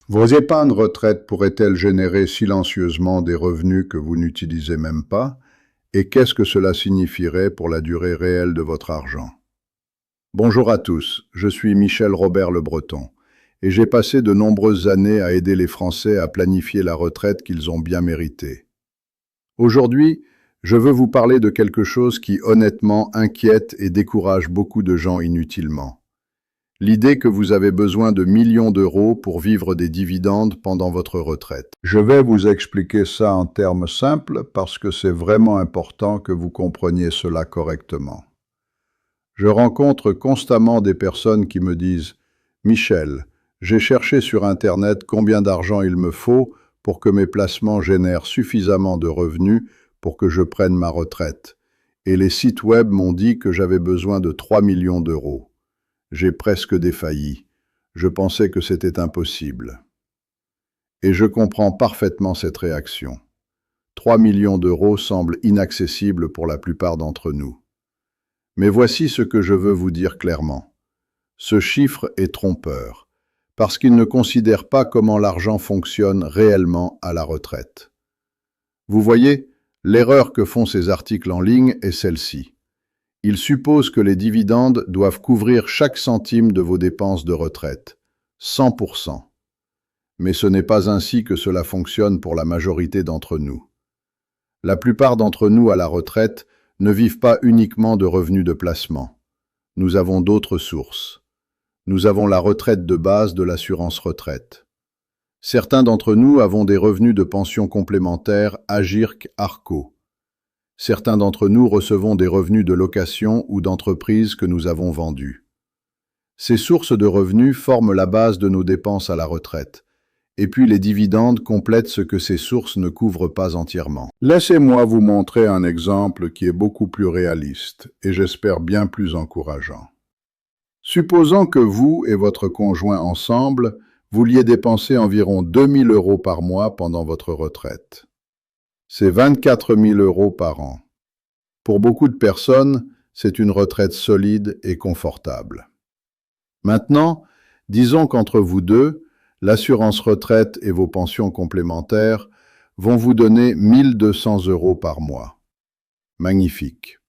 Vos épargnes retraite pourraient-elles générer silencieusement des revenus que vous n'utilisez même pas? Et qu'est-ce que cela signifierait pour la durée réelle de votre argent? Bonjour à tous, je suis Michel Robert Le Breton, et j'ai passé de nombreuses années à aider les Français à planifier la retraite qu'ils ont bien méritée. Aujourd'hui, je veux vous parler de quelque chose qui honnêtement inquiète et décourage beaucoup de gens inutilement. L'idée que vous avez besoin de millions d'euros pour vivre des dividendes pendant votre retraite. Je vais vous expliquer ça en termes simples parce que c'est vraiment important que vous compreniez cela correctement. Je rencontre constamment des personnes qui me disent « Michel, j'ai cherché sur Internet combien d'argent il me faut pour que mes placements génèrent suffisamment de revenus pour que je prenne ma retraite. Et les sites web m'ont dit que j'avais besoin de 3 millions d'euros. J'ai presque défailli. Je pensais que c'était impossible. » Et je comprends parfaitement cette réaction. 3 millions d'euros semblent inaccessibles pour la plupart d'entre nous. Mais voici ce que je veux vous dire clairement. Ce chiffre est trompeur, parce qu'il ne considère pas comment l'argent fonctionne réellement à la retraite. Vous voyez, l'erreur que font ces articles en ligne est celle-ci. Ils supposent que les dividendes doivent couvrir chaque centime de vos dépenses de retraite, 100%. Mais ce n'est pas ainsi que cela fonctionne pour la majorité d'entre nous. La plupart d'entre nous à la retraite ne vivent pas uniquement de revenus de placement. Nous avons d'autres sources. Nous avons la retraite de base de l'assurance retraite. Certains d'entre nous avons des revenus de pension complémentaire Agirc-Arco. Certains d'entre nous recevons des revenus de location ou d'entreprises que nous avons vendues. Ces sources de revenus forment la base de nos dépenses à la retraite, et puis les dividendes complètent ce que ces sources ne couvrent pas entièrement. Laissez-moi vous montrer un exemple qui est beaucoup plus réaliste et j'espère bien plus encourageant. Supposons que vous et votre conjoint ensemble vouliez dépenser environ 2 000 euros par mois pendant votre retraite. C'est 24 000 euros par an. Pour beaucoup de personnes, c'est une retraite solide et confortable. Maintenant, disons qu'entre vous deux, l'assurance retraite et vos pensions complémentaires vont vous donner 1 200 euros par mois. Magnifique.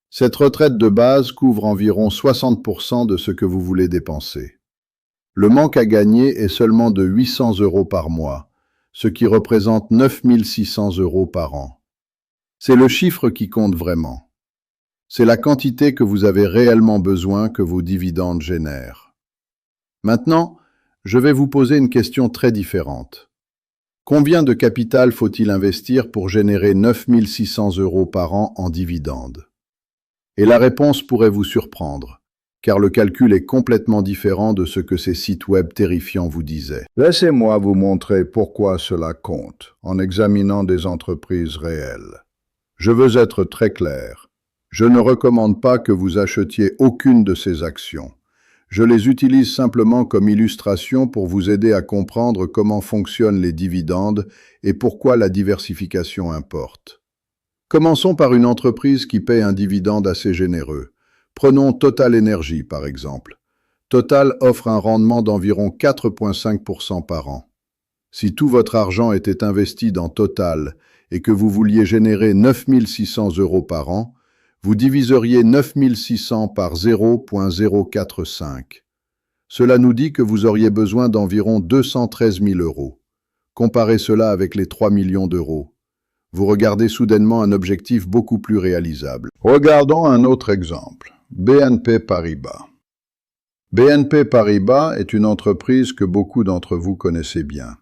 Cette retraite de base couvre environ 60% de ce que vous voulez dépenser. Le manque à gagner est seulement de 800 euros par mois, ce qui représente 9 600 euros par an. C'est le chiffre qui compte vraiment. C'est la quantité que vous avez réellement besoin que vos dividendes génèrent. Maintenant, je vais vous poser une question très différente. Combien de capital faut-il investir pour générer 9 600 euros par an en dividendes? Et la réponse pourrait vous surprendre, car le calcul est complètement différent de ce que ces sites web terrifiants vous disaient. Laissez-moi vous montrer pourquoi cela compte, en examinant des entreprises réelles. Je veux être très clair. Je ne recommande pas que vous achetiez aucune de ces actions. Je les utilise simplement comme illustration pour vous aider à comprendre comment fonctionnent les dividendes et pourquoi la diversification importe. Commençons par une entreprise qui paie un dividende assez généreux. Prenons Total Energy, par exemple. Total offre un rendement d'environ 4,5% par an. Si tout votre argent était investi dans Total et que vous vouliez générer 9 600 euros par an, vous diviseriez 9 600 par 0,045. Cela nous dit que vous auriez besoin d'environ 213 000 euros. Comparez cela avec les 3 millions d'euros. Vous regardez soudainement un objectif beaucoup plus réalisable. Regardons un autre exemple. BNP Paribas. BNP Paribas est une entreprise que beaucoup d'entre vous connaissez bien.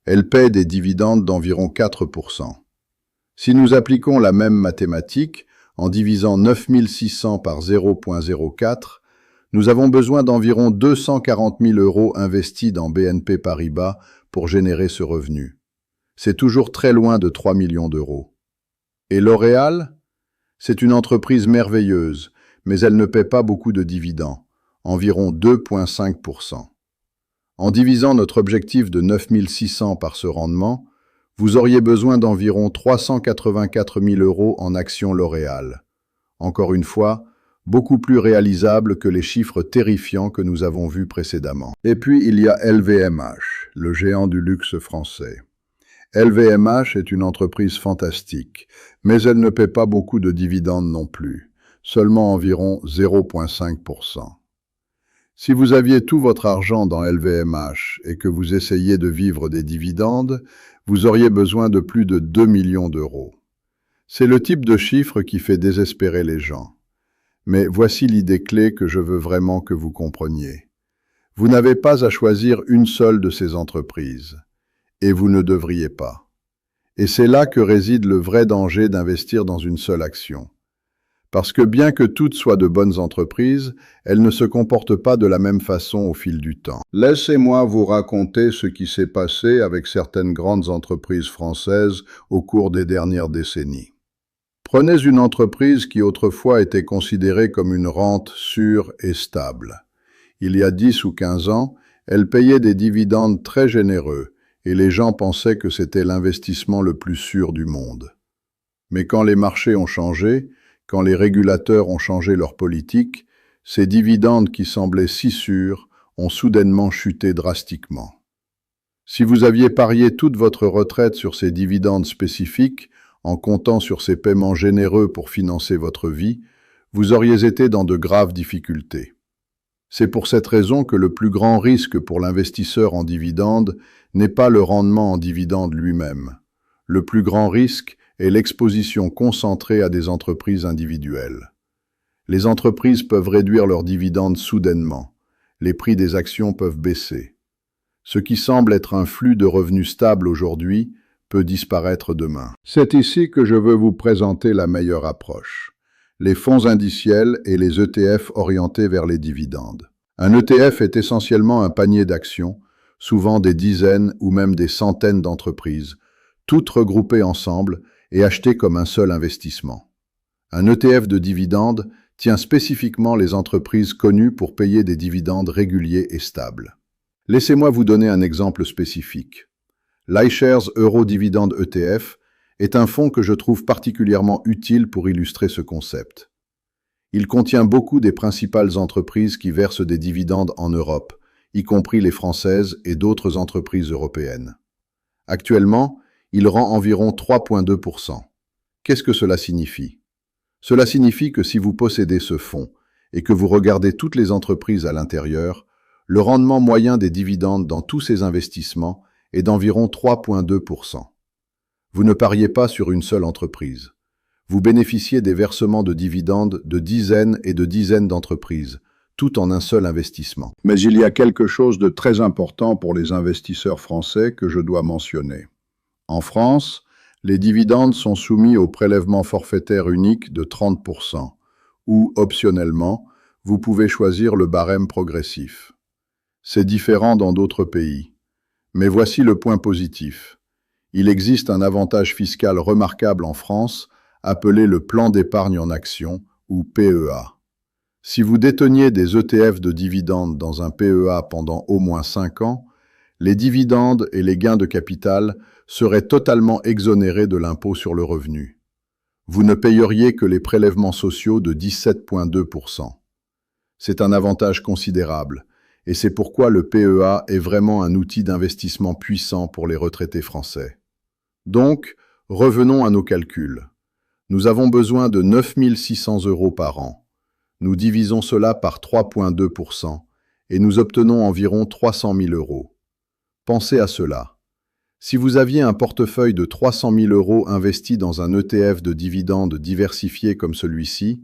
Elle paie des dividendes d'environ 4%. Si nous appliquons la même mathématique, en divisant 9 600 par 0,04, nous avons besoin d'environ 240 000 euros investis dans BNP Paribas pour générer ce revenu. C'est toujours très loin de 3 millions d'euros. Et L'Oréal? C'est une entreprise merveilleuse, mais elle ne paie pas beaucoup de dividendes, environ 2,5%. En divisant notre objectif de 9 600 par ce rendement, vous auriez besoin d'environ 384 000 euros en actions L'Oréal. Encore une fois, beaucoup plus réalisable que les chiffres terrifiants que nous avons vus précédemment. Et puis il y a LVMH, le géant du luxe français. LVMH est une entreprise fantastique, mais elle ne paie pas beaucoup de dividendes non plus, seulement environ 0,5%. Si vous aviez tout votre argent dans LVMH et que vous essayiez de vivre des dividendes, vous auriez besoin de plus de 2 millions d'euros. C'est le type de chiffre qui fait désespérer les gens. Mais voici l'idée clé que je veux vraiment que vous compreniez. Vous n'avez pas à choisir une seule de ces entreprises. Et vous ne devriez pas. Et c'est là que réside le vrai danger d'investir dans une seule action. Parce que bien que toutes soient de bonnes entreprises, elles ne se comportent pas de la même façon au fil du temps. Laissez-moi vous raconter ce qui s'est passé avec certaines grandes entreprises françaises au cours des dernières décennies. Prenez une entreprise qui autrefois était considérée comme une rente sûre et stable. Il y a 10 ou 15 ans, elle payait des dividendes très généreux, et les gens pensaient que c'était l'investissement le plus sûr du monde. Mais quand les marchés ont changé, quand les régulateurs ont changé leur politique, ces dividendes qui semblaient si sûrs ont soudainement chuté drastiquement. Si vous aviez parié toute votre retraite sur ces dividendes spécifiques, en comptant sur ces paiements généreux pour financer votre vie, vous auriez été dans de graves difficultés. C'est pour cette raison que le plus grand risque pour l'investisseur en dividendes n'est pas le rendement en dividendes lui-même. Le plus grand risque est l'exposition concentrée à des entreprises individuelles. Les entreprises peuvent réduire leurs dividendes soudainement. Les prix des actions peuvent baisser. Ce qui semble être un flux de revenus stable aujourd'hui peut disparaître demain. C'est ici que je veux vous présenter la meilleure approche. Les fonds indiciels et les ETF orientés vers les dividendes. Un ETF est essentiellement un panier d'actions, souvent des dizaines ou même des centaines d'entreprises, toutes regroupées ensemble et achetées comme un seul investissement. Un ETF de dividendes tient spécifiquement les entreprises connues pour payer des dividendes réguliers et stables. Laissez-moi vous donner un exemple spécifique. l'iShares Euro Dividend ETF est un fonds que je trouve particulièrement utile pour illustrer ce concept. Il contient beaucoup des principales entreprises qui versent des dividendes en Europe, y compris les françaises et d'autres entreprises européennes. Actuellement, il rend environ 3,2%. Qu'est-ce que cela signifie? Cela signifie que si vous possédez ce fonds et que vous regardez toutes les entreprises à l'intérieur, le rendement moyen des dividendes dans tous ces investissements est d'environ 3,2%. Vous ne pariez pas sur une seule entreprise. Vous bénéficiez des versements de dividendes de dizaines et de dizaines d'entreprises, tout en un seul investissement. Mais il y a quelque chose de très important pour les investisseurs français que je dois mentionner. En France, les dividendes sont soumis au prélèvement forfaitaire unique de 30%, ou, optionnellement, vous pouvez choisir le barème progressif. C'est différent dans d'autres pays. Mais voici le point positif. Il existe un avantage fiscal remarquable en France, appelé le plan d'épargne en actions, ou PEA. Si vous déteniez des ETF de dividendes dans un PEA pendant au moins 5 ans, les dividendes et les gains de capital seraient totalement exonérés de l'impôt sur le revenu. Vous ne payeriez que les prélèvements sociaux de 17,2%. C'est un avantage considérable, et c'est pourquoi le PEA est vraiment un outil d'investissement puissant pour les retraités français. Donc, revenons à nos calculs. Nous avons besoin de 9 600 € par an. Nous divisons cela par 3,2% et nous obtenons environ 300 000 €. Pensez à cela. Si vous aviez un portefeuille de 300 000 € investi dans un ETF de dividendes diversifié comme celui-ci,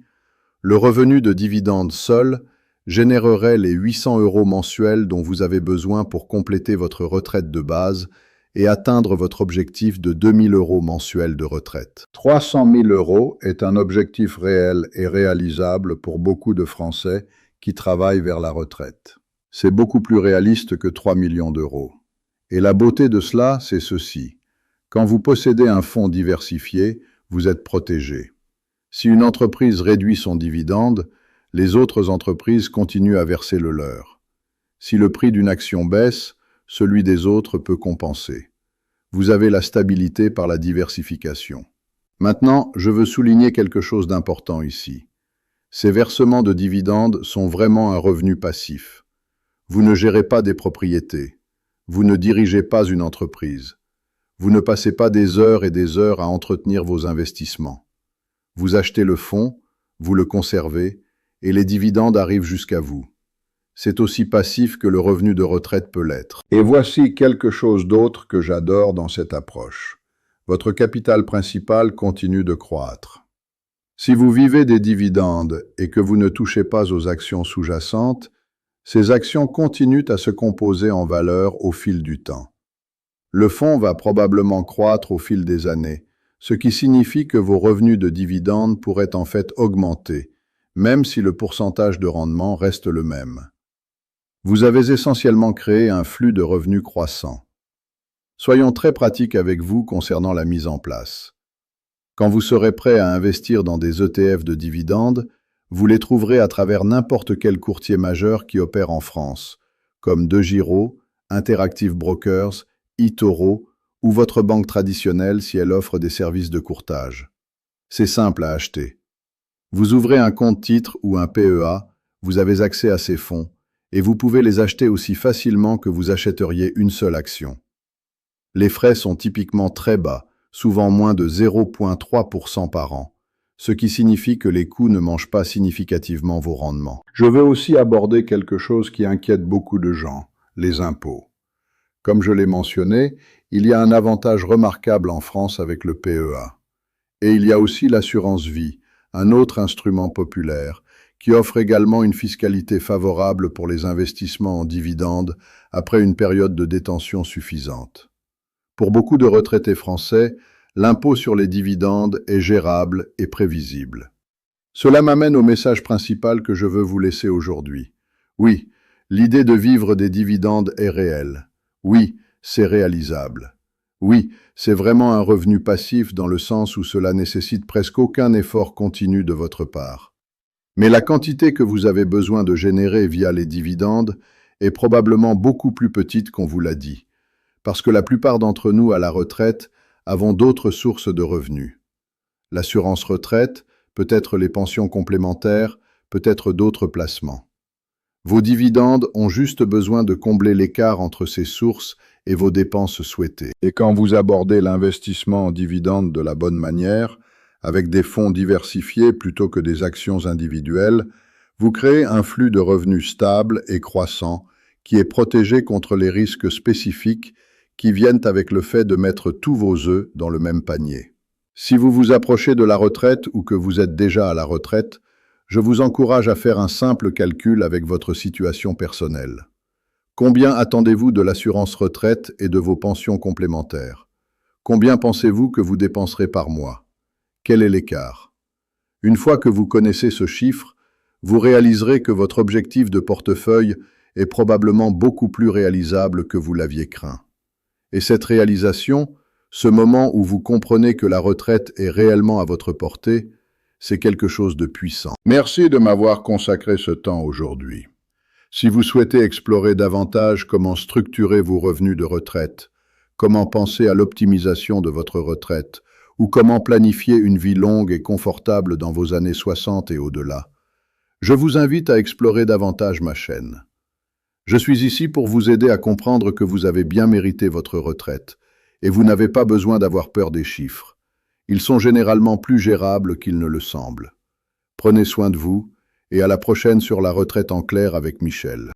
le revenu de dividendes seul générerait les 800 € mensuels dont vous avez besoin pour compléter votre retraite de base et atteindre votre objectif de 2 000 € mensuels de retraite. 300 000 € est un objectif réel et réalisable pour beaucoup de Français qui travaillent vers la retraite. C'est beaucoup plus réaliste que 3 millions d'euros. Et la beauté de cela, c'est ceci. Quand vous possédez un fonds diversifié, vous êtes protégé. Si une entreprise réduit son dividende, les autres entreprises continuent à verser le leur. Si le prix d'une action baisse, celui des autres peut compenser. Vous avez la stabilité par la diversification. Maintenant, je veux souligner quelque chose d'important ici. Ces versements de dividendes sont vraiment un revenu passif. Vous ne gérez pas des propriétés. Vous ne dirigez pas une entreprise. Vous ne passez pas des heures et des heures à entretenir vos investissements. Vous achetez le fonds, vous le conservez, et les dividendes arrivent jusqu'à vous. C'est aussi passif que le revenu de retraite peut l'être. Et voici quelque chose d'autre que j'adore dans cette approche. Votre capital principal continue de croître. Si vous vivez des dividendes et que vous ne touchez pas aux actions sous-jacentes, ces actions continuent à se composer en valeur au fil du temps. Le fonds va probablement croître au fil des années, ce qui signifie que vos revenus de dividendes pourraient en fait augmenter, même si le pourcentage de rendement reste le même. Vous avez essentiellement créé un flux de revenus croissant. Soyons très pratiques avec vous concernant la mise en place. Quand vous serez prêt à investir dans des ETF de dividendes, vous les trouverez à travers n'importe quel courtier majeur qui opère en France, comme DEGIRO, Interactive Brokers, eToro ou votre banque traditionnelle si elle offre des services de courtage. C'est simple à acheter. Vous ouvrez un compte titre ou un PEA, vous avez accès à ces fonds, et vous pouvez les acheter aussi facilement que vous achèteriez une seule action. Les frais sont typiquement très bas, souvent moins de 0,3% par an, ce qui signifie que les coûts ne mangent pas significativement vos rendements. Je veux aussi aborder quelque chose qui inquiète beaucoup de gens, les impôts. Comme je l'ai mentionné, il y a un avantage remarquable en France avec le PEA. Et il y a aussi l'assurance vie, un autre instrument populaire, qui offre également une fiscalité favorable pour les investissements en dividendes après une période de détention suffisante. Pour beaucoup de retraités français, l'impôt sur les dividendes est gérable et prévisible. Cela m'amène au message principal que je veux vous laisser aujourd'hui. Oui, l'idée de vivre des dividendes est réelle. Oui, c'est réalisable. Oui, c'est vraiment un revenu passif dans le sens où cela nécessite presque aucun effort continu de votre part. Mais la quantité que vous avez besoin de générer via les dividendes est probablement beaucoup plus petite qu'on vous l'a dit, parce que la plupart d'entre nous à la retraite avons d'autres sources de revenus. L'assurance retraite, peut-être les pensions complémentaires, peut-être d'autres placements. Vos dividendes ont juste besoin de combler l'écart entre ces sources et vos dépenses souhaitées. Et quand vous abordez l'investissement en dividendes de la bonne manière, avec des fonds diversifiés plutôt que des actions individuelles, vous créez un flux de revenus stable et croissant qui est protégé contre les risques spécifiques qui viennent avec le fait de mettre tous vos œufs dans le même panier. Si vous vous approchez de la retraite ou que vous êtes déjà à la retraite, je vous encourage à faire un simple calcul avec votre situation personnelle. Combien attendez-vous de l'assurance retraite et de vos pensions complémentaires? Combien pensez-vous que vous dépenserez par mois? Quel est l'écart? Une fois que vous connaissez ce chiffre, vous réaliserez que votre objectif de portefeuille est probablement beaucoup plus réalisable que vous l'aviez craint. Et cette réalisation, ce moment où vous comprenez que la retraite est réellement à votre portée, c'est quelque chose de puissant. Merci de m'avoir consacré ce temps aujourd'hui. Si vous souhaitez explorer davantage comment structurer vos revenus de retraite, comment penser à l'optimisation de votre retraite, ou comment planifier une vie longue et confortable dans vos années 60 et au-delà, je vous invite à explorer davantage ma chaîne. Je suis ici pour vous aider à comprendre que vous avez bien mérité votre retraite, et vous n'avez pas besoin d'avoir peur des chiffres. Ils sont généralement plus gérables qu'ils ne le semblent. Prenez soin de vous, et à la prochaine sur La Retraite en clair avec Michel.